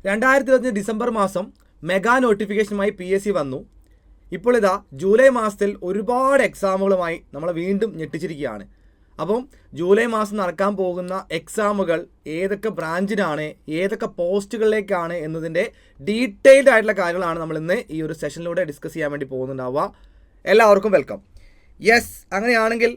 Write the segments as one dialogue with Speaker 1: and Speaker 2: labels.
Speaker 1: 2025 December മാസം mega നോട്ടിഫിക്കേഷനുമായി PSC വന്നു. ഇപ്പോൾ ഇതാ ജൂലൈ മാസത്തിൽ ഒരുപാട് എക്സാമുകളുമായി നമ്മളെ വീണ്ടും ഞെട്ടിച്ചിരിക്കുകയാണ്. അപ്പം ജൂലൈ മാസം നടക്കാൻ പോകുന്ന എക്സാമുകൾ ഏതൊക്കെ ബ്രാഞ്ചിനാണ്, ഏതൊക്കെ പോസ്റ്റുകളിലേക്കാണ് എന്നതിൻ്റെ ഡീറ്റെയിൽഡ് ആയിട്ടുള്ള കാര്യങ്ങളാണ് നമ്മൾ ഇന്ന് ഈ ഒരു സെഷനിലൂടെ ഡിസ്കസ് ചെയ്യാൻ വേണ്ടി പോകുന്നുണ്ടാവുക. എല്ലാവർക്കും വെൽക്കം. യെസ്, അങ്ങനെയാണെങ്കിൽ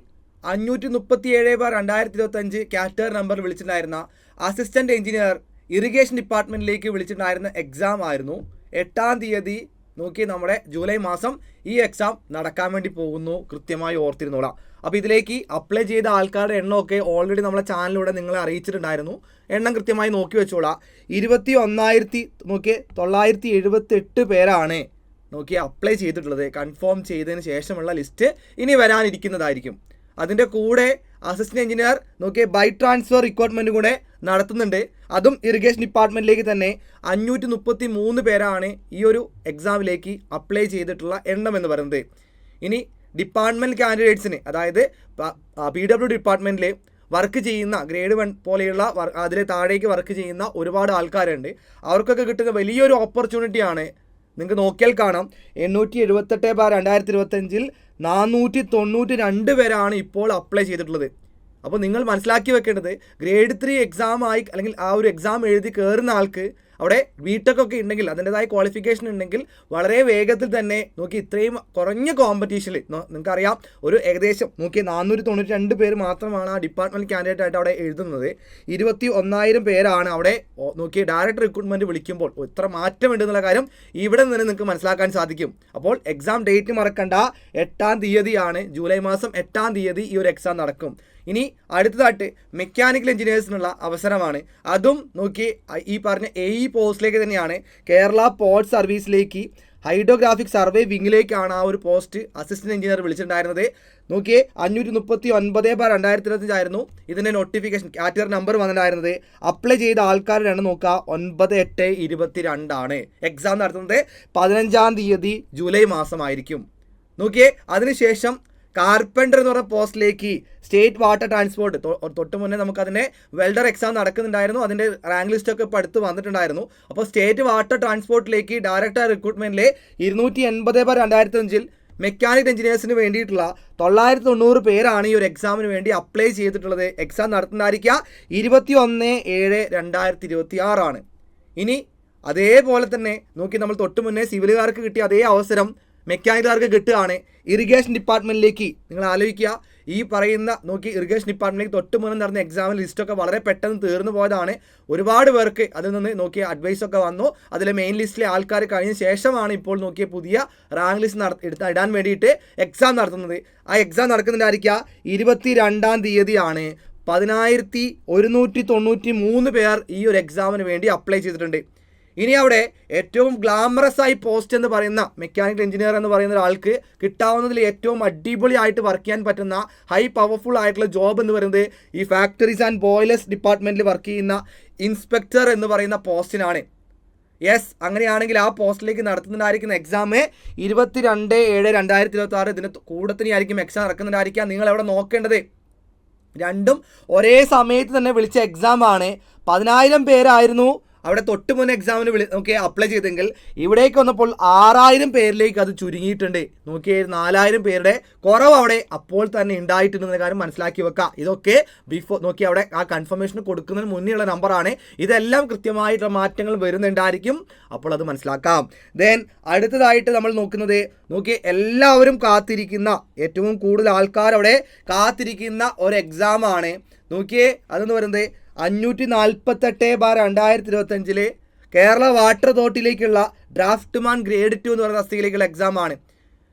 Speaker 1: 537/2025 കാറ്റഗറി നമ്പർ വിളിച്ചിട്ടുണ്ടായിരുന്ന അസിസ്റ്റൻറ്റ് എഞ്ചിനീയർ ഇറിഗേഷൻ ഡിപ്പാർട്ട്മെൻറ്റിലേക്ക് വിളിച്ചിട്ടുണ്ടായിരുന്ന എക്സാം ആയിരുന്നു 8-ാം തീയതി. നോക്കി, നമ്മുടെ ജൂലൈ മാസം ഈ എക്സാം നടക്കാൻ വേണ്ടി പോകുന്നു, കൃത്യമായി ഓർത്തിരുന്നോളാം. അപ്പോൾ ഇതിലേക്ക് അപ്ലൈ ചെയ്ത ആൾക്കാരുടെ എണ്ണമൊക്കെ ഓൾറെഡി നമ്മളെ ചാനലിലൂടെ നിങ്ങളെ അറിയിച്ചിട്ടുണ്ടായിരുന്നു. എണ്ണം കൃത്യമായി നോക്കി വെച്ചോളാം. 21,978 പേരാണ് അപ്ലൈ ചെയ്തിട്ടുള്ളത്. കൺഫേം ചെയ്തതിന് ശേഷമുള്ള ലിസ്റ്റ് ഇനി വരാനിരിക്കുന്നതായിരിക്കും. അതിൻ്റെ കൂടെ assistant engineer by transfer recruitment കൂടെ നടത്തുന്നുണ്ട്. അതും ഇറിഗേഷൻ ഡിപ്പാർട്ട്മെൻറ്റിലേക്ക് തന്നെ 533 പേരാണ് ഈ ഒരു എക്സാമിലേക്ക് അപ്ലൈ ചെയ്തിട്ടുള്ള എണ്ണം എന്ന് പറയുന്നത്. ഇനി ഡിപ്പാർട്ട്മെൻറ്റ് കാൻഡിഡേറ്റ്സിന്, അതായത് PW ഡിപ്പാർട്ട്മെൻറ്റിൽ വർക്ക് ചെയ്യുന്ന ഗ്രേഡ് 1 പോലെയുള്ള അതിൽ താഴേക്ക് വർക്ക് ചെയ്യുന്ന ഒരുപാട് ആൾക്കാരുണ്ട്. അവർക്കൊക്കെ കിട്ടുന്ന വലിയൊരു ഓപ്പർച്യൂണിറ്റിയാണ്. നിങ്ങൾക്ക് നോക്കിയാൽ കാണാം, 878/2025 492 പേരാണ് ഇപ്പോൾ അപ്ലൈ ചെയ്തിട്ടുള്ളത്. അപ്പോൾ നിങ്ങൾ മനസ്സിലാക്കി വെക്കേണ്ടത്, ഗ്രേഡ് 3 എക്സാമായി അല്ലെങ്കിൽ ആ ഒരു എക്സാം എഴുതി കയറുന്ന ആൾക്ക് അവിടെ ബിടെക്കൊക്കെ ഉണ്ടെങ്കിൽ, അതിൻ്റെതായ ക്വാളിഫിക്കേഷൻ ഉണ്ടെങ്കിൽ വളരെ വേഗത്തിൽ തന്നെ ഇത്രയും കുറഞ്ഞ കോമ്പറ്റീഷനിൽ നിങ്ങൾക്കറിയാം, ഒരു ഏകദേശം 492 പേര് മാത്രമാണ് ആ ഡിപ്പാർട്ട്മെൻറ്റ് കാൻഡിഡേറ്റ് ആയിട്ട് അവിടെ എഴുതുന്നത്. 21,000 പേരാണ് അവിടെ ഡയറക്റ്റ് റിക്രൂട്ട്മെൻറ്റ് വിളിക്കുമ്പോൾ ഇത്ര മാറ്റം ഉണ്ടെന്നുള്ള കാര്യം ഇവിടെ നിന്ന് നിങ്ങൾക്ക് മനസ്സിലാക്കാൻ സാധിക്കും. അപ്പോൾ എക്സാം ഡേറ്റ് മറക്കണ്ട, 8-ാം തീയതിയാണ്, ജൂലൈ മാസം 8-ാം തീയതി ഈ ഒരു എക്സാം നടക്കും. ഇനി അടുത്തതായിട്ട് മെക്കാനിക്കൽ എഞ്ചിനീയേഴ്സിനുള്ള അവസരമാണ്. അതും ഈ പറഞ്ഞ AE പോസ്റ്റിലേക്ക് തന്നെയാണ്. കേരള പോർട്ട് സർവീസിലേക്ക് ഹൈഡ്രോഗ്രാഫിക് സർവേ വിങ്ങിലേക്കാണ് ആ ഒരു പോസ്റ്റ് അസിസ്റ്റൻറ്റ് എഞ്ചിനീയർ വിളിച്ചിട്ടുണ്ടായിരുന്നത്. 539/2025 ആയിരുന്നു ഇതിൻ്റെ നോട്ടിഫിക്കേഷൻ കാറ്റഗറി നമ്പർ വന്നിട്ടുണ്ടായിരുന്നത്. അപ്ലൈ ചെയ്ത ആൾക്കാരുടെ എണ്ണം 9/8/22 എക്സാം നടത്തുന്നത് 15-ാം തീയതി ജൂലൈ മാസമായിരിക്കും. അതിനുശേഷം കാർപ്പൻറ്റർ എന്ന് പറഞ്ഞ പോസ്റ്റിലേക്ക് സ്റ്റേറ്റ് വാട്ടർ ട്രാൻസ്പോർട്ട്, തൊട്ട് മുന്നേ നമുക്കതിൻ്റെ വെൽഡർ എക്സാം നടക്കുന്നുണ്ടായിരുന്നു. അതിൻ്റെ റാങ്ക് ലിസ്റ്റൊക്കെ ഇപ്പോൾ അടുത്ത് വന്നിട്ടുണ്ടായിരുന്നു. അപ്പോൾ സ്റ്റേറ്റ് വാട്ടർ ട്രാൻസ്പോർട്ടിലേക്ക് ഡയറക്റ്റ് റിക്രൂട്ട്മെൻറ്റിലെ 280/2025 മെക്കാനിക്കൽ എഞ്ചിനീയേഴ്സിന് വേണ്ടിയിട്ടുള്ള 990 പേരാണ് ഈ ഒരു എക്സാമിന് വേണ്ടി അപ്ലൈ ചെയ്തിട്ടുള്ളത്. എക്സാം നടത്തുന്നതായിരിക്കുക 21/7/2026 ആണ്. ഇനി അതേപോലെ തന്നെ നമ്മൾ തൊട്ട് മുന്നേ സിവിലുകാർക്ക് കിട്ടിയ അതേ അവസരം മെക്കാനിക്കുകാർക്ക് കിട്ടുകയാണ്. ഇറിഗേഷൻ ഡിപ്പാർട്ട്മെൻറ്റിലേക്ക് നിങ്ങൾ ആലോചിക്കുക, ഈ പറയുന്ന ഇറിഗേഷൻ ഡിപ്പാർട്ട്മെൻറ്റിലേക്ക് തൊട്ട് മുന്നേ നടന്ന എക്സാമിൽ ലിസ്റ്റൊക്കെ വളരെ പെട്ടെന്ന് തീർന്നു പോയതാണ്. ഒരുപാട് പേർക്ക് അതിൽ നിന്ന് അഡ്വൈസൊക്കെ വന്നു. അതിലെ മെയിൻ ലിസ്റ്റിലെ ആൾക്കാർ കഴിഞ്ഞ ശേഷമാണ് ഇപ്പോൾ പുതിയ റാങ്ക് ലിസ്റ്റ് ഇടാൻ വേണ്ടിയിട്ട് എക്സാം നടത്തുന്നത്. ആ എക്സാം നടക്കുന്നതിനായിരിക്കുക 22-ാം തീയതിയാണ്. 10,193 പേർ ഈ ഒരു എക്സാമിന് വേണ്ടി അപ്ലൈ ചെയ്തിട്ടുണ്ട്. ഇനി അവിടെ ഏറ്റവും ഗ്ലാമറസ് ആയി പോസ്റ്റ് എന്ന് പറയുന്ന മെക്കാനിക്കൽ എഞ്ചിനീയർ എന്ന് പറയുന്ന ഒരാൾക്ക് കിട്ടാവുന്നതിൽ ഏറ്റവും അടിപൊളിയായിട്ട് വർക്ക് ചെയ്യാൻ പറ്റുന്ന ഹൈ പവർഫുൾ ആയിട്ടുള്ള ജോബ് എന്ന് പറയുന്നത് ഈ ഫാക്ടറീസ് ആൻഡ് ബോയിലേഴ്സ് ഡിപ്പാർട്ട്മെൻറ്റിൽ വർക്ക് ചെയ്യുന്ന ഇൻസ്പെക്ടർ എന്ന് പറയുന്ന പോസ്റ്റിനാണ്. യെസ്, അങ്ങനെയാണെങ്കിൽ ആ പോസ്റ്റിലേക്ക് നടത്തുന്നതായിരിക്കുന്ന എക്സാം 22/7/2026 ഇതിന് കൂടത്തിനായിരിക്കും എക്സാം നടക്കുന്നതായിരിക്കാം. നിങ്ങൾ അവിടെ നോക്കേണ്ടത്, രണ്ടും ഒരേ സമയത്ത് തന്നെ വിളിച്ച എക്സാമാണ്. 10,000 പേരായിരുന്നു അവിടെ തൊട്ട് മുന്നേ എക്സാമിന് അപ്ലൈ ചെയ്തെങ്കിൽ ഇവിടേക്ക് വന്നപ്പോൾ 6,000 പേരിലേക്ക് അത് ചുരുങ്ങിയിട്ടുണ്ട്. 4,000 പേരുടെ കുറവ് അവിടെ അപ്പോൾ തന്നെ ഉണ്ടായിട്ടുണ്ടെന്ന കാര്യം മനസ്സിലാക്കി വെക്കുക. ഇതൊക്കെ ബിഫോർ അവിടെ ആ കൺഫർമേഷൻ കൊടുക്കുന്നതിന് മുന്നേയുള്ള നമ്പറാണ്. ഇതെല്ലാം കൃത്യമായിട്ടുള്ള മാറ്റങ്ങൾ വരുന്നുണ്ടായിരിക്കും, അപ്പോൾ അത് മനസ്സിലാക്കാം. ദെൻ അടുത്തതായിട്ട് നമ്മൾ നോക്കുന്നത് എല്ലാവരും കാത്തിരിക്കുന്ന, ഏറ്റവും കൂടുതൽ ആൾക്കാർ അവിടെ കാത്തിരിക്കുന്ന ഒരു എക്സാമാണ്. അതെന്ന് പറയുന്നത് 548/2025 കേരള വാട്ടർ അതോറിറ്റിയിലേക്കുള്ള ഡ്രാഫ്റ്റ്മാൻ ഗ്രേഡ് 2 എന്ന് പറയുന്ന തസ്തികയിലേക്കുള്ള എക്സാമാണ്.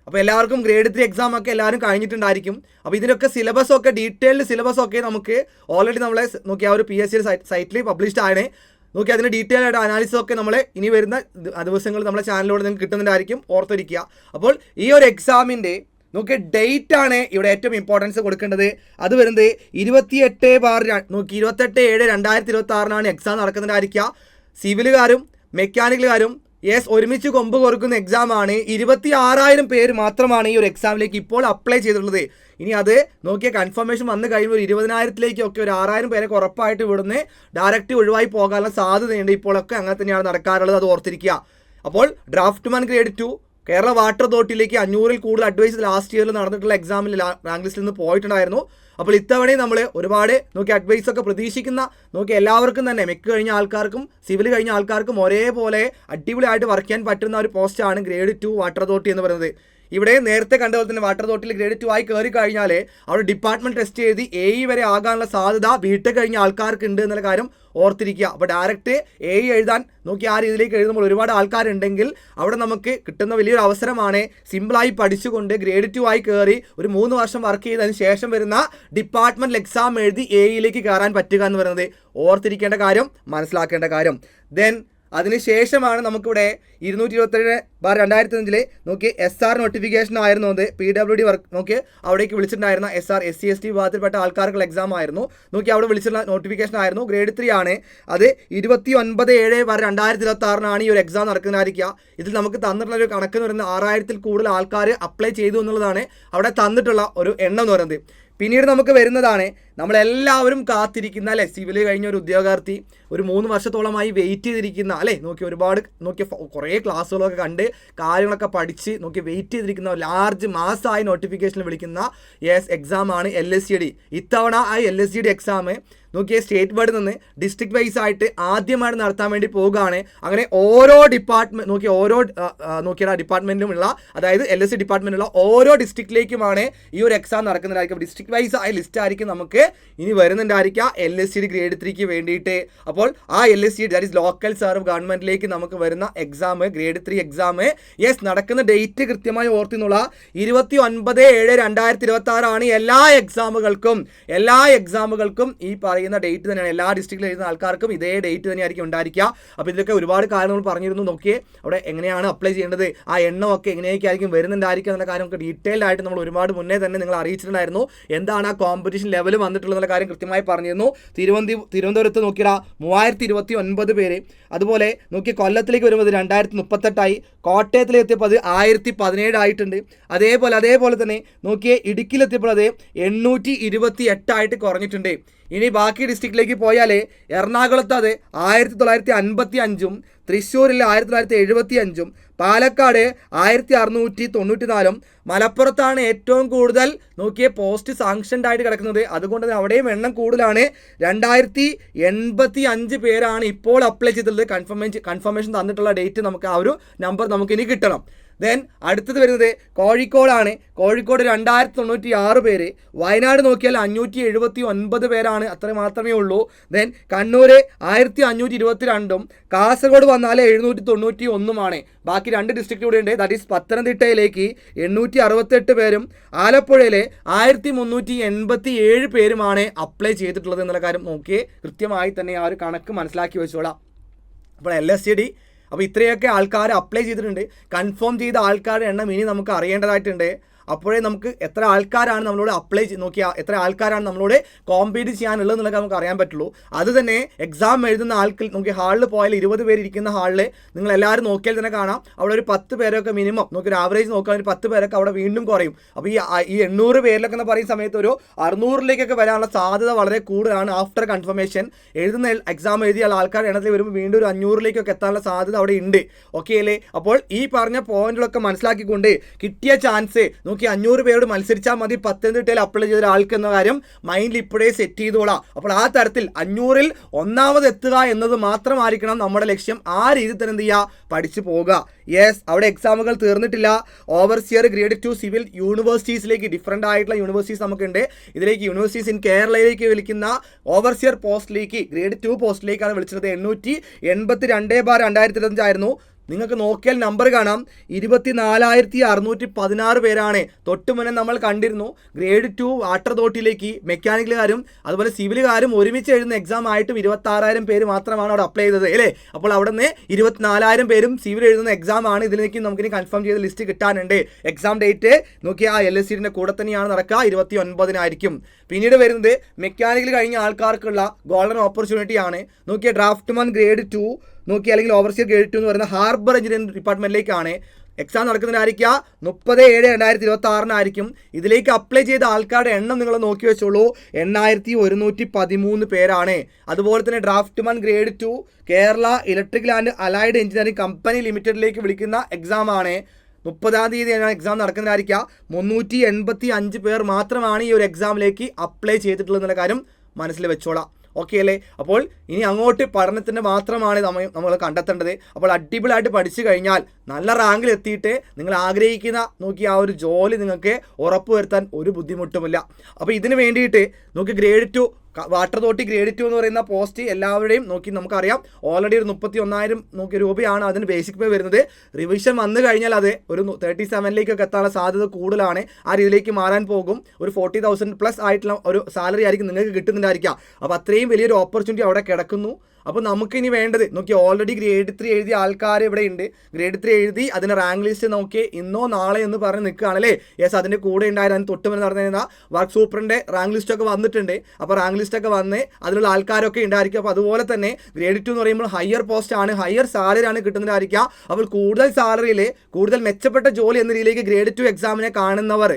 Speaker 1: അപ്പോൾ എല്ലാവർക്കും ഗ്രേഡ് 3 എക്സാമൊക്കെ എല്ലാവരും കഴിഞ്ഞിട്ടുണ്ടായിരിക്കും. അപ്പോൾ ഇതിനൊക്കെ സിലബസൊക്കെ ഡീറ്റെയിൽഡ് സിലബസൊക്കെ നമുക്ക് ഓൾറെഡി നമ്മളെ ആ ഒരു PSC സൈറ്റിൽ പബ്ലിഷ്ഡ് ആണ്. അതിൻ്റെ ഡീറ്റെയിൽ ആയിട്ട് അനാലിസിസൊക്കെ നമ്മൾ ഇനി വരുന്ന ദിവസങ്ങളിൽ നമ്മളെ ചാനലിലൂടെ നിങ്ങൾക്ക് കിട്ടുന്നുണ്ടായിരിക്കും, ഓർത്തിരിക്കുക. അപ്പോൾ ഈ ഒരു എക്സാമിൻ്റെ ഡേറ്റ് ആണ് ഇവിടെ ഏറ്റവും ഇമ്പോർട്ടൻസ് കൊടുക്കേണ്ടത്. അത് വരുന്നത് 28/7/2026 എക്സാം നടക്കുന്നതായിരിക്കുക. സിവിലുകാരും മെക്കാനിക്കലുകാരും ഒരുമിച്ച് കൊമ്പ് കോർക്കുന്ന എക്സാമാണ്. 26,000 പേര് മാത്രമാണ് ഈ ഒരു എക്സാമിലേക്ക് ഇപ്പോൾ അപ്ലൈ ചെയ്തിട്ടുള്ളത്. ഇനി അത് നോക്കിയ കൺഫർമേഷൻ വന്നു കഴിയുമ്പോൾ ഒരു 20,000-ലേക്കൊക്കെ ഒരു 6,000 പേരൊക്കെ ഉറപ്പായിട്ട് ഇവിടുന്ന് ഡയറക്റ്റ് ഒഴിവായി പോകാനുള്ള സാധ്യതയുണ്ട്. ഇപ്പോഴൊക്കെ അങ്ങനെ തന്നെയാണ് നടക്കാറുള്ളത്, അത് ഓർത്തിരിക്കുക. അപ്പോൾ ഡ്രാഫ്റ്റ്മാൻ ഗ്രേഡ് 2 കേരള വാട്ടർ അതോറിറ്റിയിലേക്ക് 500-ൽ കൂടുതൽ അഡ്വൈസ് ലാസ്റ്റ് ഇയറിൽ നടന്നിട്ടുള്ള എക്സാമിൽ റാങ്ക് ലിസ്റ്റിൽ നിന്ന് പോയിട്ടുണ്ടായിരുന്നു. അപ്പോൾ ഇത്തവണയും നമ്മൾ ഒരുപാട് അഡ്വൈസൊക്കെ പ്രതീക്ഷിക്കുന്ന എല്ലാവർക്കും തന്നെ മെക്ക് കഴിഞ്ഞ ആൾക്കാർക്കും സിവിൽ കഴിഞ്ഞ ആൾക്കാർക്കും ഒരേപോലെ അടിപൊളിയായിട്ട് വർക്ക് ചെയ്യാൻ പറ്റുന്ന ഒരു പോസ്റ്റാണ് ഗ്രേഡ് 2 വാട്ടർ അതോറിറ്റി എന്ന് പറയുന്നത്. ഇവിടെ നേരത്തെ കണ്ടപോലെ തന്നെ വാട്ടർ അതോറിറ്റിയിൽ ഗ്രേഡ് 2 ആയി കയറി കഴിഞ്ഞാൽ അവിടെ ഡിപ്പാർട്ട്മെന്റ് ടെസ്റ്റ് ചെയ്ത് AE വരെ ആകാനുള്ള സാധ്യത ബിടെക് കഴിഞ്ഞ ആൾക്കാർക്ക് ഉണ്ട് എന്നുള്ള കാര്യം ഓർത്തിരിക്കുക. അപ്പോൾ ഡയറക്റ്റ് AE എഴുതാൻ ആ രീതിയിലേക്ക് എഴുതുമ്പോൾ ഒരുപാട് ആൾക്കാരുണ്ടെങ്കിൽ അവിടെ നമുക്ക് കിട്ടുന്ന വലിയൊരു അവസരമാണ്. സിമ്പിളായി പഠിച്ചുകൊണ്ട് ഗ്രേഡ് 2 ആയി കയറി ഒരു 3 വർഷം വർക്ക് ചെയ്തതിന് ശേഷം വരുന്ന ഡിപ്പാർട്ട്മെന്റ് എക്സാം എഴുതി AEയിലേക്ക് കയറാൻ പറ്റുക എന്ന് പറയുന്നത് ഓർത്തിരിക്കേണ്ട കാര്യം, മനസ്സിലാക്കേണ്ട കാര്യം. ദെൻ അതിനുശേഷമാണ് നമുക്കിവിടെ 227/2005 SR നോട്ടിഫിക്കേഷൻ ആയിരുന്നു. അത് PWD വർക്ക് അവിടേക്ക് വിളിച്ചിട്ടുണ്ടായിരുന്ന SR SC/ST വിഭാഗത്തിൽപ്പെട്ട ആൾക്കാർക്കുള്ള എക്സാം ആയിരുന്നു. അവിടെ വിളിച്ചിട്ടുള്ള നോട്ടിഫിക്കേഷൻ ആയിരുന്നു. ഗ്രേഡ് 3 ആണ്. അത് 29/7/2026 ഈ ഒരു എക്സാം നടക്കുന്നതായിരിക്കുക. ഇതിൽ നമുക്ക് തന്നിട്ടുള്ള ഒരു കണക്ക് എന്ന് പറയുന്നത് 6000-ൽ കൂടുതൽ ആൾക്കാർ അപ്ലൈ ചെയ്തു എന്നുള്ളതാണ് അവിടെ തന്നിട്ടുള്ള ഒരു എണ്ണം എന്ന് പറയുന്നത്. പിന്നീട് നമുക്ക് വരുന്നതാണ് നമ്മളെല്ലാവരും കാത്തിരിക്കുന്ന സിവിൽ കഴിഞ്ഞ ഒരു ഉദ്യോഗാർത്ഥി ഒരു 3 വർഷത്തോളമായി വെയിറ്റ് ചെയ്തിരിക്കുന്ന ഒരുപാട് കുറേ ക്ലാസ്സുകളൊക്കെ കണ്ട് കാര്യങ്ങളൊക്കെ പഠിച്ച് വെയിറ്റ് ചെയ്തിരിക്കുന്ന ലാർജ് മാസമായി നോട്ടിഫിക്കേഷനിൽ വിളിക്കുന്ന എക്സാമാണ് LSCD. ഇത്തവണ ആ LSCD എക്സാം സ്റ്റേറ്റ് വൈഡ് നിന്ന് ഡിസ്ട്രിക്ട് വൈസ് ആയിട്ട് ആദ്യമായിട്ട് നടത്താൻ വേണ്ടി പോവുകയാണ്. അങ്ങനെ ഓരോ ഡിപ്പാർട്ട്മെന്റിലുമുള്ള, അതായത് LSC ഡിപ്പാർട്ട്മെന്റിലുള്ള ഓരോ ഡിസ്ട്രിക്റ്റിലേക്കുമാണ് ഈ ഒരു എക്സാം നടക്കുന്നതായിരിക്കും. ഡിസ്ട്രിക്ട് വൈസ് ആയ ലിസ്റ്റ് ആയിരിക്കും നമുക്ക് ഇനി വരുന്നുണ്ടായിരിക്കുക LSCD ഗ്രേഡ് 3ക്ക് വേണ്ടിയിട്ട്. അപ്പോൾ ആ LSCD that is local self ഗവൺമെന്റിലേക്ക് നമുക്ക് വരുന്ന എക്സാം ഗ്രേഡ് 3 എക്സാം നടക്കുന്ന ഡേറ്റ് കൃത്യമായി ഓർത്തിന്നുള്ള 29/7/2026 ആണ്. എല്ലാ എക്സാമുകൾക്കും ഈ പറയുന്ന ഡേറ്റ് തന്നെയാണ്. എല്ലാ ഡിസ്ട്രിക്റ്റിൽ എഴുതുന്ന ആൾക്കാർക്കും ഇതേ ഡേറ്റ് തന്നെയായിരിക്കും ഉണ്ടായിരിക്കുക. അപ്പോൾ ഇതിലൊക്കെ ഒരുപാട് കാര്യങ്ങൾ പറഞ്ഞിരുന്നു. അവിടെ എങ്ങനെയാണ് അപ്ലൈ ചെയ്യേണ്ടത്, ആ എണ്ണമൊക്കെ എങ്ങനെയൊക്കെയായിരിക്കും വരുന്നുണ്ടായിരിക്കുക എന്നുള്ള കാര്യമൊക്കെ ഡീറ്റെയിൽഡ് ആയിട്ട് നമ്മൾ ഒരുപാട് മുന്നേ തന്നെ നിങ്ങൾ അറിയിച്ചിട്ടുണ്ടായിരുന്നു. എന്താണ് ആ കോമ്പറ്റീഷൻ ലെവൽ വന്നിട്ടുള്ള കാര്യം കൃത്യമായി പറഞ്ഞിരുന്നു. തിരുവനന്തപുരത്ത് 3029 പേര്. അതുപോലെ കൊല്ലത്തിലേക്ക് വരുമ്പോൾ 2038 കോട്ടയത്തിലെത്തിയപ്പോൾ അത് 1017 ആയിട്ടുണ്ട്. അതേപോലെ തന്നെ ഇടുക്കിയിലെത്തിയപ്പോൾ അത് 828 ആയിട്ട് കുറഞ്ഞിട്ടുണ്ട്. ഇനി ബാക്കി ഡിസ്ട്രിക്റ്റിലേക്ക് പോയാൽ എറണാകുളത്ത് അത് 1955, തൃശ്ശൂരിൽ 1975, പാലക്കാട് 1694, മലപ്പുറത്താണ് ഏറ്റവും കൂടുതൽ പോസ്റ്റ് സാങ്ഷൻഡ് ആയിട്ട് കിടക്കുന്നത്. അതുകൊണ്ട് തന്നെ അവിടെയും എണ്ണം കൂടുതലാണ്. 2085 പേരാണ് ഇപ്പോൾ അപ്ലൈ ചെയ്തിട്ടുള്ളത്. കൺഫർമേഷൻ തന്നിട്ടുള്ള ഡേറ്റ് നമുക്ക് ആ ഒരു നമ്പർ നമുക്ക് ഇനി കിട്ടണം. ദെൻ അടുത്തത് വരുന്നത് കോഴിക്കോടാണ്. കോഴിക്കോട് 2096 പേര്. വയനാട് നോക്കിയാൽ 579 പേരാണ്, അത്ര മാത്രമേ ഉള്ളൂ. ദെൻ കണ്ണൂർ 1522, കാസർഗോഡ് വന്നാൽ 791. ബാക്കി 2 ഡിസ്ട്രിക്റ്റ് കൂടെ ഉണ്ട്. ദാറ്റ് ഈസ് പത്തനംതിട്ടയിലേക്ക് 868 പേരും ആലപ്പുഴയിൽ 1387 പേരുമാണ് അപ്ലൈ ചെയ്തിട്ടുള്ളത് എന്നുള്ള കാര്യം കൃത്യമായി തന്നെ ആ ഒരു കണക്ക് മനസ്സിലാക്കി വെച്ചോളാം. അപ്പോൾ LSCD അപ്പോൾ ഇത്രയൊക്കെ ആൾക്കാർ അപ്ലൈ ചെയ്തിട്ടുണ്ട്. കൺഫേം ചെയ്ത ആൾക്കാരുടെ എണ്ണം ഇനി നമുക്ക് അറിയേണ്ടതായിട്ടുണ്ട്. അപ്പോഴേ നമുക്ക് എത്ര ആൾക്കാരാണ് നമ്മളോട് അപ്ലൈ എത്ര ആൾക്കാരാണ് നമ്മളോട് കോമ്പീറ്റ് ചെയ്യാനുള്ളത് എന്നുള്ളത് നമുക്ക് അറിയാൻ പറ്റുള്ളൂ. അത് തന്നെ എക്സാം എഴുതുന്ന ആൾക്ക് ഹാളിൽ പോയാൽ 20 പേര് ഇരിക്കുന്ന ഹാളിൽ നിങ്ങൾ എല്ലാവരും നോക്കിയാൽ തന്നെ കാണാം അവിടെ ഒരു 10 പേരൊക്കെ മിനിമം ഒരു ആവറേജ് നോക്കാൻ ഒരു 10 പേരൊക്കെ അവിടെ വീണ്ടും കുറയും. അപ്പോൾ ഈ 800 പേരിലൊക്കെ എന്ന് പറയുന്ന സമയത്ത് ഒരു 600-ലേക്കൊക്കെ വരാനുള്ള സാധ്യത വളരെ കൂടുതലാണ്. ആഫ്റ്റർ കൺഫർമേഷൻ എഴുതുന്ന എക്സാം എഴുതിയ ആൾക്കാരുടെ എണ്ണത്തിൽ വരുമ്പോൾ വീണ്ടും ഒരു 500-ലേക്കൊക്കെ എത്താനുള്ള സാധ്യത അവിടെ ഉണ്ട്. ഓക്കെ അല്ലേ? അപ്പോൾ ഈ പറഞ്ഞ പോയിന്റുകളൊക്കെ മനസ്സിലാക്കിക്കൊണ്ട് കിട്ടിയ ചാൻസ് 500 പേരോട് മത്സരിച്ചാൽ മതി പത്തനംതിട്ടയിൽ അപ്ലൈ ചെയ്ത ഒരാൾക്ക് എന്ന കാര്യം മൈൻഡിൽ ഇപ്പോഴേ സെറ്റ് ചെയ്തോളാം. അപ്പോൾ ആ തരത്തിൽ 500-ൽ ഒന്നാമത് എത്തുക എന്നത് മാത്രമായിരിക്കണം നമ്മുടെ ലക്ഷ്യം. ആ രീതിയിൽ തന്നെ എന്ത് ചെയ്യുക, പഠിച്ചു പോകുക. അവിടെ എക്സാമുകൾ തീർന്നിട്ടില്ല. ഓവർസിയർ ഗ്രേഡ് 2 സിവിൽ യൂണിവേഴ്സിറ്റീസിലേക്ക് ഡിഫറൻ്റ് ആയിട്ടുള്ള യൂണിവേഴ്സിറ്റീസ് നമുക്കുണ്ട്. ഇതിലേക്ക് യൂണിവേഴ്സിറ്റീസ് ഇൻ കേരളയിലേക്ക് വിളിക്കുന്ന ഓവർസിയർ പോസ്റ്റിലേക്ക് ഗ്രേഡ് 2 പോസ്റ്റിലേക്കാണ് വിളിച്ചത്. 882/2025 ആയിരുന്നു. നിങ്ങൾക്ക് നോക്കിയാൽ നമ്പർ കാണാം 24,616 പേരാണ്. തൊട്ട് മുന്നേ നമ്മൾ കണ്ടിരുന്നു ഗ്രേഡ് 2 വാട്ടർ അതോറിറ്റിയിലേക്ക് മെക്കാനിക്കലുകാരും അതുപോലെ സിവിലുകാരും ഒരുമിച്ച് എഴുതുന്ന എക്സാം ആയിട്ടും 26,000 പേര് മാത്രമാണ് അവിടെ അപ്ലൈ ചെയ്തത് അല്ലേ. അപ്പോൾ അവിടെ നിന്ന് 24,000 പേരും സിവിൽ എഴുതുന്ന എക്സാം ആണ്. ഇതിലേക്ക് നമുക്കിനി കൺഫേം ചെയ്ത ലിസ്റ്റ് കിട്ടാനുണ്ട്. എക്സാം ഡേറ്റ് നോക്കിയാൽ ആ LSCഡിൻ്റെ കൂടെ തന്നെയാണ് നടക്കുക, 29-നായിരിക്കും. പിന്നീട് വരുന്നത് മെക്കാനിക്കൽ കഴിഞ്ഞ ആൾക്കാർക്കുള്ള ഗോൾഡൻ ഓപ്പർച്യൂണിറ്റി ആണ്. നോക്കിയാൽ ഡ്രാഫ്റ്റ്മാൻ ഗ്രേഡ് 2 അല്ലെങ്കിൽ ഓവർസിയർ ഗ്രേഡ് 2 എന്ന് പറയുന്ന ഹാർബർ എഞ്ചിനീയറിംഗ് ഡിപ്പാർട്ട്മെന്റിലേക്കാണ്. എക്സാം നടക്കുന്നതിനായിരിക്കുക 30/7/2026 ഇതിലേക്ക് അപ്ലൈ ചെയ്ത ആൾക്കാരുടെ എണ്ണം നിങ്ങൾ നോക്കി വെച്ചോളൂ, 8113 പേരാണ്. അതുപോലെ തന്നെ draughtsman grade 2 Kerala electrical and allied engineering company ലിമിറ്റഡിലേക്ക് വിളിക്കുന്ന എക്സാമാണ്. 30-ാം തീയതിയാണ് എക്സാം നടക്കുന്നതായിരിക്കുക. 385 പേർ മാത്രമാണ് ഈ ഒരു എക്സാമിലേക്ക് അപ്ലൈ ചെയ്തിട്ടുള്ളത് എന്നുള്ള കാര്യം മനസ്സിൽ വെച്ചോളാം. ഓക്കെ അല്ലേ? അപ്പോൾ ഇനി അങ്ങോട്ട് പഠനത്തിൻ്റെ മാത്രമാണ് നമ്മൾ കണ്ടെത്തേണ്ടത്. അപ്പോൾ അടിപൊളിയായിട്ട് പഠിച്ചു കഴിഞ്ഞാൽ നല്ല റാങ്കിൽ എത്തിയിട്ട് നിങ്ങൾ ആഗ്രഹിക്കുന്ന ആ ഒരു ജോലി നിങ്ങൾക്ക് ഉറപ്പുവരുത്താൻ ഒരു ബുദ്ധിമുട്ടുമില്ല. അപ്പോൾ ഇതിന് വേണ്ടിയിട്ട് ഗ്രേഡ് 2 വാട്ടർ അതോറിറ്റി ഗ്രേഡ് 2 എന്ന് പറയുന്ന പോസ്റ്റ് എല്ലാവരുടെയും നമുക്കറിയാം ഓൾറെഡി ഒരു 31,000 രൂപയാണ് അതിന് ബേസിക് പേ വരുന്നത്. റിവിഷൻ വന്നു കഴിഞ്ഞാൽ അത് ഒരു 37,000 എത്താനുള്ള സാധ്യത കൂടുതലാണ്. ആ രീതിയിലേക്ക് മാറാൻ പോകും. ഒരു 40,000+ ആയിട്ടുള്ള ഒരു സാലറി ആയിരിക്കും നിങ്ങൾക്ക് കിട്ടുന്നുണ്ടായിരിക്കുക. അപ്പോൾ അത്രയും വലിയൊരു ഓപ്പർച്യൂണിറ്റി അവിടെ കിടക്കുന്നു. അപ്പോൾ നമുക്കിനി വേണ്ടത് ഓൾറെഡി ഗ്രേഡ് 3 എഴുതിയ ആൾക്കാർ ഇവിടെ ഉണ്ട്. ഗ്രേഡ് 3 എഴുതി അതിൻ്റെ റാങ്ക് ലിസ്റ്റ് ഇന്നോ നാളെ എന്ന് പറഞ്ഞ് നിൽക്കുകയാണല്ലേ. യെസ്, അതിൻ്റെ കൂടെ ഉണ്ടായിരുന്നു അതിന് തൊട്ടുമെന്ന് നടന്നിരുന്ന വർക്ക് സൂപ്പറിൻ്റെ റാങ്ക് ലിസ്റ്റൊക്കെ വന്നിട്ടുണ്ട്. അപ്പോൾ റാങ്ക് ലിസ്റ്റൊക്കെ വന്ന് അതിലുള്ള ആൾക്കാരൊക്കെ ഉണ്ടായിരിക്കും. അപ്പോൾ അതുപോലെ തന്നെ ഗ്രേഡ് 2 എന്ന് പറയുമ്പോൾ ഹയർ പോസ്റ്റാണ്, ഹയർ സാലറിയാണ് കിട്ടുന്നതായിരിക്കുക. അപ്പോൾ കൂടുതൽ സാലറിയിൽ കൂടുതൽ മെച്ചപ്പെട്ട ജോലി എന്ന രീതിയിലേക്ക് ഗ്രേഡ് 2 എക്സാമിനെ കാണുന്നവർ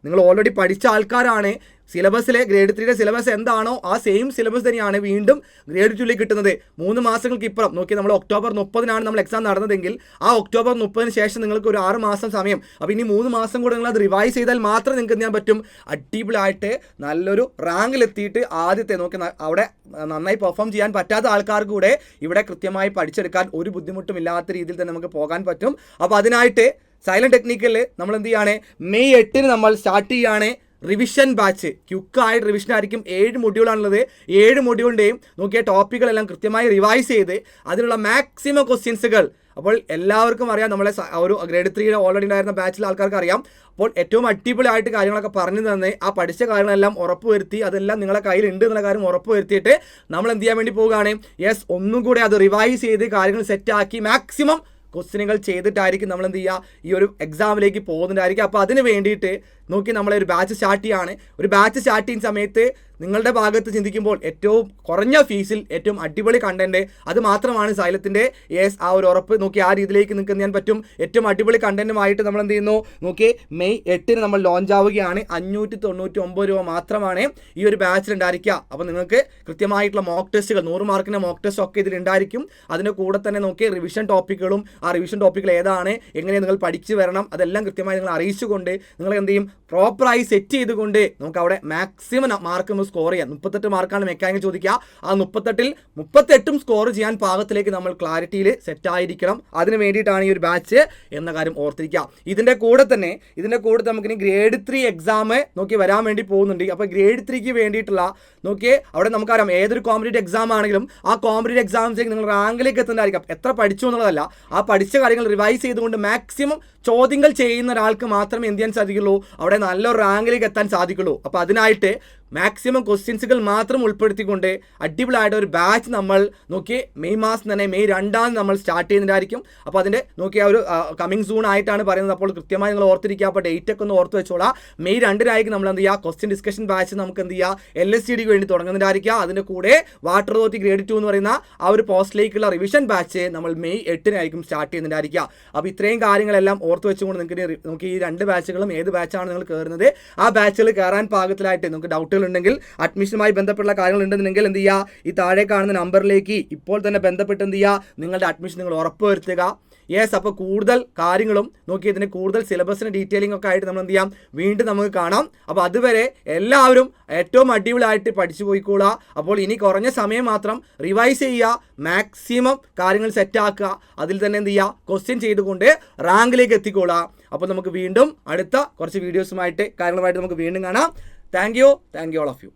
Speaker 1: നിങ്ങൾ ഓൾറെഡി പഠിച്ച ആൾക്കാരാണ്. സിലബസിലെ ഗ്രേഡ് 3യുടെ സിലബസ് എന്താണോ ആ സെയിം സിലബസ് തന്നെയാണ് വീണ്ടും ഗ്രേഡ് 2ലേക്ക് കിട്ടുന്നത്. 3 മാസങ്ങൾക്ക് ഇപ്പുറം നമ്മൾ ഒക്ടോബർ 30-നാണ് നമ്മൾ എക്സാം നടന്നതെങ്കിൽ ആ ഒക്ടോബർ 30-ന് ശേഷം നിങ്ങൾക്ക് ഒരു 6 മാസം സമയം. അപ്പോൾ ഇനി 3 മാസം കൂടെ നിങ്ങൾ അത് റിവൈസ് ചെയ്താൽ മാത്രമേ നിങ്ങൾക്ക് എന്ത് ചെയ്യാൻ പറ്റും, അടിപൊളിയായിട്ട് നല്ലൊരു റാങ്കിലെത്തിയിട്ട് ആദ്യത്തെ അവിടെ നന്നായി പെർഫോം ചെയ്യാൻ പറ്റാത്ത ആൾക്കാർക്ക് കൂടെ ഇവിടെ കൃത്യമായി പഠിച്ചെടുക്കാൻ ഒരു ബുദ്ധിമുട്ടുമില്ലാത്ത രീതിയിൽ തന്നെ നമുക്ക് പോകാൻ പറ്റും. അപ്പോൾ അതിനായിട്ട് സൈലന്റ് ടെക്നിക്കലിൽ നമ്മൾ എന്ത് ചെയ്യാണ്, മെയ് 8-ന് നമ്മൾ സ്റ്റാർട്ട് ചെയ്യുകയാണ് റിവിഷൻ ബാച്ച്. ക്യുക്കായിട്ട് റിവിഷൻ ആയിരിക്കും. 7 മൊഡ്യൂളാണുള്ളത്. 7 മൊഡ്യൂളിൻ്റെയും ടോപ്പിക്കുകളെല്ലാം കൃത്യമായി റിവൈസ് ചെയ്ത് അതിനുള്ള മാക്സിമം ക്വസ്റ്റ്യൻസുകൾ. അപ്പോൾ എല്ലാവർക്കും അറിയാം, നമ്മളെ ഒരു ഗ്രേഡ് 3 ഓൾറെഡി ഉണ്ടായിരുന്ന ബാച്ചിലെ ആൾക്കാർക്ക് അറിയാം. അപ്പോൾ ഏറ്റവും അടിപൊളിയായിട്ട് കാര്യങ്ങളൊക്കെ പറഞ്ഞു തന്നെ ആ പഠിച്ച കാര്യങ്ങളെല്ലാം ഉറപ്പുവരുത്തി അതെല്ലാം നിങ്ങളെ കയ്യിലുണ്ട് എന്നുള്ള കാര്യം ഉറപ്പുവരുത്തിയിട്ട് നമ്മൾ എന്ത് ചെയ്യാൻ വേണ്ടി പോവുകയാണ്, യെസ് ഒന്നും കൂടെ അത് റിവൈസ് ചെയ്ത് കാര്യങ്ങൾ സെറ്റാക്കി മാക്സിമം ക്വസ്റ്റ്യനുകൾ ചെയ്തിട്ടായിരിക്കും നമ്മൾ എന്ത് ചെയ്യുക, ഈ ഒരു എക്സാമിലേക്ക് പോകുന്നതായിരിക്കും. അപ്പോൾ അതിന് വേണ്ടിയിട്ട് നമ്മളെ ഒരു ബാച്ച് സ്റ്റാർട്ട് ചെയ്യുകയാണ്. ഒരു ബാച്ച് സ്റ്റാർട്ട് ചെയ്യുന്ന സമയത്ത് നിങ്ങളുടെ ഭാഗത്ത് ചിന്തിക്കുമ്പോൾ ഏറ്റവും കുറഞ്ഞ ഫീസിൽ ഏറ്റവും അടിപൊളി കണ്ടന്റ് അത് മാത്രമാണ് സൈലത്തിൻ്റെ ആ ഒരു ഉറപ്പ്. ആ രീതിയിലേക്ക് നിങ്ങൾക്ക് എന്ത് ചെയ്യാൻ പറ്റും, ഏറ്റവും അടിപൊളി കണ്ടന്റുമായിട്ട് നമ്മൾ എന്ത് ചെയ്യുന്നു, മെയ് 8-ന് നമ്മൾ ലോഞ്ച് ആവുകയാണ്. 599 രൂപ മാത്രമാണ് ഈ ഒരു ബാച്ചിൽ ഉണ്ടായിരിക്കുക. അപ്പോൾ നിങ്ങൾക്ക് കൃത്യമായിട്ടുള്ള മോക്ക് ടെസ്റ്റുകൾ 100 മാർക്കിൻ്റെ മോക്ക് ടെസ്റ്റ് ഒക്കെ ഇതിലുണ്ടായിരിക്കും. അതിൻ്റെ കൂടെ തന്നെ റിവിഷൻ ടോപ്പിക്കുകളും ആ റിവിഷൻ ടോപ്പിക്കുകൾ ഏതാണ്, എങ്ങനെ നിങ്ങൾ പഠിച്ചു വരണം, അതെല്ലാം കൃത്യമായി നിങ്ങൾ അറിയിച്ചുകൊണ്ട് നിങ്ങൾ എന്ത് ചെയ്യും, പ്രോപ്പറായി സെറ്റ് ചെയ്തുകൊണ്ട് അവിടെ മാക്സിമം മാർക്ക് സ്കോർ ചെയ്യാം. 38 മാർക്കാണ് മെക്കാനിക് ചോദിക്കുക. ആ 38 സ്കോർ ചെയ്യാൻ പാകത്തിലേക്ക് നമ്മൾ ക്ലാരിറ്റിയിൽ സെറ്റായിരിക്കണം. അതിന് വേണ്ടിയിട്ടാണ് ഈ ഒരു ബാച്ച് എന്ന കാര്യം ഓർത്തിരിക്കുക. ഇതിൻ്റെ കൂടെ തന്നെ നമുക്കിനി ഗ്രേഡ് 3 എക്സാം വരാൻ വേണ്ടി പോകുന്നുണ്ട്. അപ്പോൾ ഗ്രേഡ് 3ക്ക് വേണ്ടിയിട്ടുള്ള അവിടെ നമുക്കറിയാം ഏതൊരു കോമ്പറ്റേറ്റീവ് എക്സാം ആണെങ്കിലും ആ കോമ്പറ്റേറ്റീവ് എക്സാംസിലേക്ക് നിങ്ങൾ റാങ്കിലേക്ക് എത്തുന്നതായിരിക്കും. എത്ര പഠിച്ചു എന്നുള്ളതല്ല, ആ പഠിച്ച കാര്യങ്ങൾ റിവൈസ് ചെയ്തുകൊണ്ട് മാക്സിമം ചോദ്യങ്ങൾ ചെയ്യുന്ന ഒരാൾക്ക് മാത്രമേ എന്ത് ചെയ്യാൻ സാധിക്കുള്ളൂ, അവിടെ നല്ലൊരു റാങ്കിലേക്ക് എത്താൻ സാധിക്കുള്ളൂ. അപ്പോൾ അതിനായിട്ട് മാക്സിമം ക്വസ്റ്റ്യൻസുകൾ മാത്രം ഉൾപ്പെടുത്തിക്കൊണ്ട് അടിപൊളിയായിട്ട് ഒരു ബാച്ച് നമ്മൾ മെയ് മാസം തന്നെ മെയ് 2-ന് നമ്മൾ സ്റ്റാർട്ട് ചെയ്യുന്നതായിരിക്കും. അപ്പോൾ അതിൻ്റെ ആ ഒരു കമ്മിങ് സൂൺ ആയിട്ടാണ് പറയുന്നത്. അപ്പോൾ കൃത്യമായി നിങ്ങൾ ഓർത്തിരിക്കുക. അപ്പോൾ ഡേറ്റ് ഒക്കെ ഒന്ന് ഓർത്ത് വെച്ചോളാം. മെയ് 2-നായിരിക്കും നമ്മൾ എന്ത് ചെയ്യുക, ക്വസ്റ്റ്യൻ ഡിസ്കഷൻ ബാച്ച് നമുക്ക് എന്ത് ചെയ്യുക, LSTDക്ക് വേണ്ടി തുടങ്ങുന്നതായിരിക്കുക. അതിൻ്റെ കൂടെ വാട്ടർ അതോറിറ്റി ഗ്രേഡ് 2 എന്ന് പറയുന്ന ആ ഒരു പോസ്റ്റിലേക്കുള്ള റിവിഷൻ ബാച്ച് നമ്മൾ മെയ് 8-നായിരിക്കും സ്റ്റാർട്ട് ചെയ്യുന്നതായിരിക്കുക. അപ്പോൾ ഇത്രയും കാര്യങ്ങളെല്ലാം ഓർത്ത് വെച്ചുകൊണ്ട് നിങ്ങൾക്ക് ഈ 2 ബാച്ചുകളും ഏത് ബാച്ചാണ് നിങ്ങൾ കയറുന്നത് ആ ബാച്ചുകൾ കയറാൻ പാകത്തിലായിട്ട് നിങ്ങൾക്ക് ഡൗട്ട് ഉണ്ടെങ്കിൽ അഡ്മിഷനുമായി ബന്ധപ്പെട്ട കാര്യങ്ങൾ ഉണ്ടെന്നുണ്ടെങ്കിൽ എന്ത് ചെയ്യുക, ഈ താഴെ കാണുന്ന നമ്പറിലേക്ക് ഇപ്പോൾ തന്നെ ബന്ധപ്പെട്ട് എന്ത് ചെയ്യുക, നിങ്ങളുടെ അഡ്മിഷൻ നിങ്ങൾ ഉറപ്പുവരുത്തുക. യെസ്, അപ്പോൾ കൂടുതൽ കാര്യങ്ങളും ഇതിന് കൂടുതൽ സിലബസിന് ഡീറ്റെയിലിംഗ് ഒക്കെ ആയിട്ട് നമ്മൾ എന്ത് ചെയ്യാം, വീണ്ടും നമുക്ക് കാണാം. അപ്പോൾ അതുവരെ എല്ലാവരും ഏറ്റവും അടിപൊളിയായിട്ട് പഠിച്ചു പോയിക്കോളുക. അപ്പോൾ ഇനി കുറഞ്ഞ സമയം മാത്രം റിവൈസ് ചെയ്യുക, മാക്സിമം കാര്യങ്ങൾ സെറ്റാക്കുക. അതിൽ തന്നെ എന്ത് ചെയ്യുക, ക്വസ്റ്റ്യൻ ചെയ്തുകൊണ്ട് റാങ്കിലേക്ക് എത്തിക്കോളുക. അപ്പോൾ നമുക്ക് വീണ്ടും അടുത്ത കുറച്ച് വീഡിയോസുമായിട്ട് കാര്യങ്ങളുമായിട്ട് നമുക്ക് വീണ്ടും കാണാം. Thank you all of U.